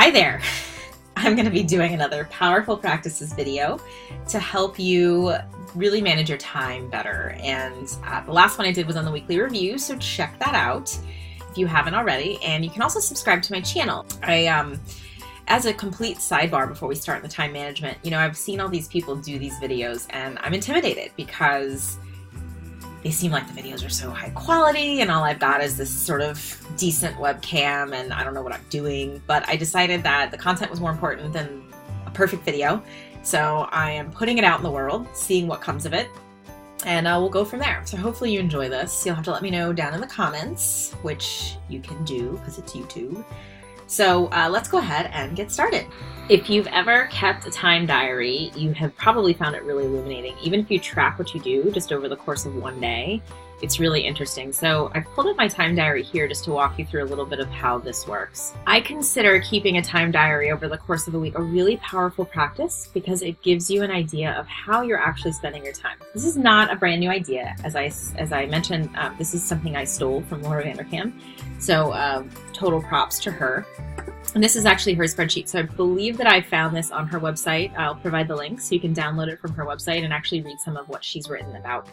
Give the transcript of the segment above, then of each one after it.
Hi there! I'm going to be doing another powerful practices video to help you really manage your time better. And the last one I did was on the weekly review, so check that out if you haven't already. And you can also subscribe to my channel. As a complete sidebar before we start the time management, I've seen all these people do these videos and I'm intimidated because they seem like the videos are so high quality and all I've got is this sort of decent webcam and I don't know what I'm doing. But I decided that the content was more important than a perfect video. So I am putting it out in the world, seeing what comes of it, and we'll go from there. So hopefully you enjoy this. You'll have to let me know down in the comments, which you can do because it's YouTube. So let's go ahead and get started. If you've ever kept a time diary, you have probably found it really illuminating. Even if you track what you do just over the course of one day, it's really interesting. So I've pulled up my time diary here just to walk you through a little bit of how this works. I consider keeping a time diary over the course of a week a really powerful practice because it gives you an idea of how you're actually spending your time. This is not a brand new idea. As I mentioned, this is something I stole from Laura Vanderkam. So total props to her. And this is actually her spreadsheet. So I believe that I found this on her website. I'll provide the link so you can download it from her website and actually read some of what she's written about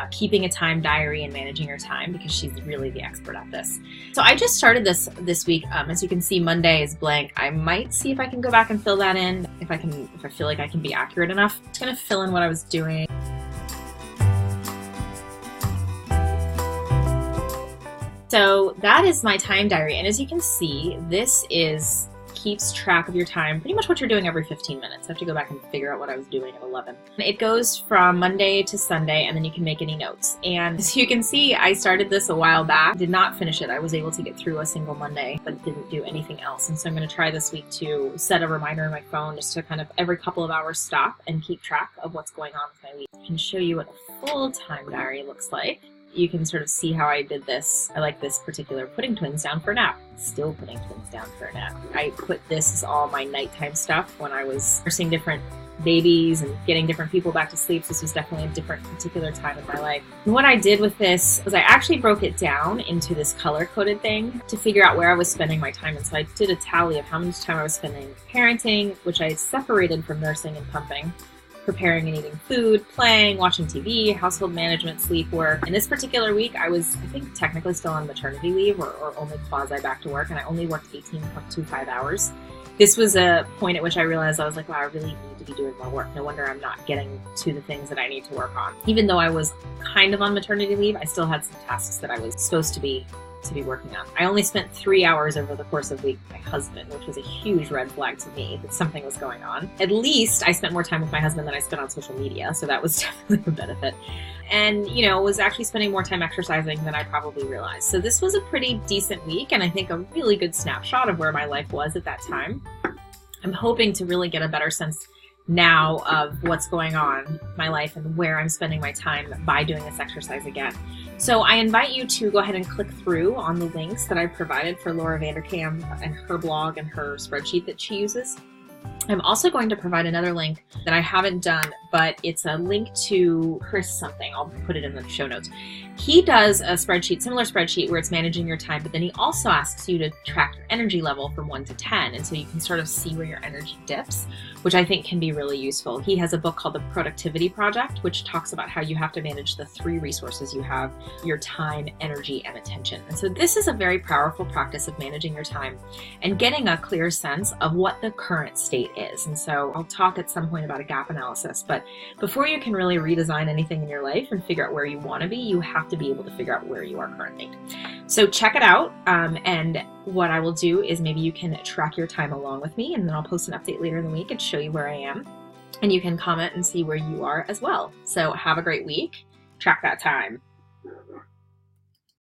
keeping a time diary and managing your time, because she's really the expert at this. So I just started this week. As you can see, Monday is blank. I might see if I can go back and fill that in if I feel like I can be accurate enough. I'm just gonna fill in what I was doing. So that is my time diary, and as you can see, this keeps track of your time, pretty much what you're doing every 15 minutes. I have to go back and figure out what I was doing at 11. It goes from Monday to Sunday, and then you can make any notes. And as you can see, I started this a while back, did not finish it. I was able to get through a single Monday, but didn't do anything else. And so I'm going to try this week to set a reminder in my phone just to kind of every couple of hours stop and keep track of what's going on with my week. I can show you what a full time diary looks like. You can sort of see how I did this. I like this particular putting twins down for a nap. Still putting twins down for a nap. I put this as all my nighttime stuff when I was nursing different babies and getting different people back to sleep. So this was definitely a different particular time in my life. And what I did with this was I actually broke it down into this color-coded thing to figure out where I was spending my time. And so I did a tally of how much time I was spending parenting, which I separated from nursing and pumping, preparing and eating food, playing, watching TV, household management, sleep, work. In this particular week, I was, I think, technically still on maternity leave or only quasi back to work, and I only worked 18.25 hours. This was a point at which I realized I was like, wow, I really need to be doing more work. No wonder I'm not getting to the things that I need to work on. Even though I was kind of on maternity leave, I still had some tasks that I was supposed to be working on. I only spent 3 hours over the course of the week with my husband, which was a huge red flag to me that something was going on. At least I spent more time with my husband than I spent on social media, so that was definitely a benefit. And, was actually spending more time exercising than I probably realized. So this was a pretty decent week, and I think a really good snapshot of where my life was at that time. I'm hoping to really get a better sense now of what's going on in my life and where I'm spending my time by doing this exercise again. So I invite you to go ahead and click through on the links that I provided for Laura Vanderkam and her blog and her spreadsheet that she uses. I'm also going to provide another link that I haven't done, but it's a link to Chris something. I'll put it in the show notes. He does a spreadsheet, similar spreadsheet, where it's managing your time, but then he also asks you to track your energy level from 1 to 10. And so you can sort of see where your energy dips, which I think can be really useful. He has a book called The Productivity Project, which talks about how you have to manage the 3 resources you have: your time, energy, and attention. And so this is a very powerful practice of managing your time and getting a clear sense of what the current state is. And so I'll talk at some point about a gap analysis, but before you can really redesign anything in your life and figure out where you want to be, you have to be able to figure out where you are currently. So check it out, and what I will do is maybe you can track your time along with me, and then I'll post an update later in the week and show you where I am, and you can comment and see where you are as well. So have a great week. Track that time.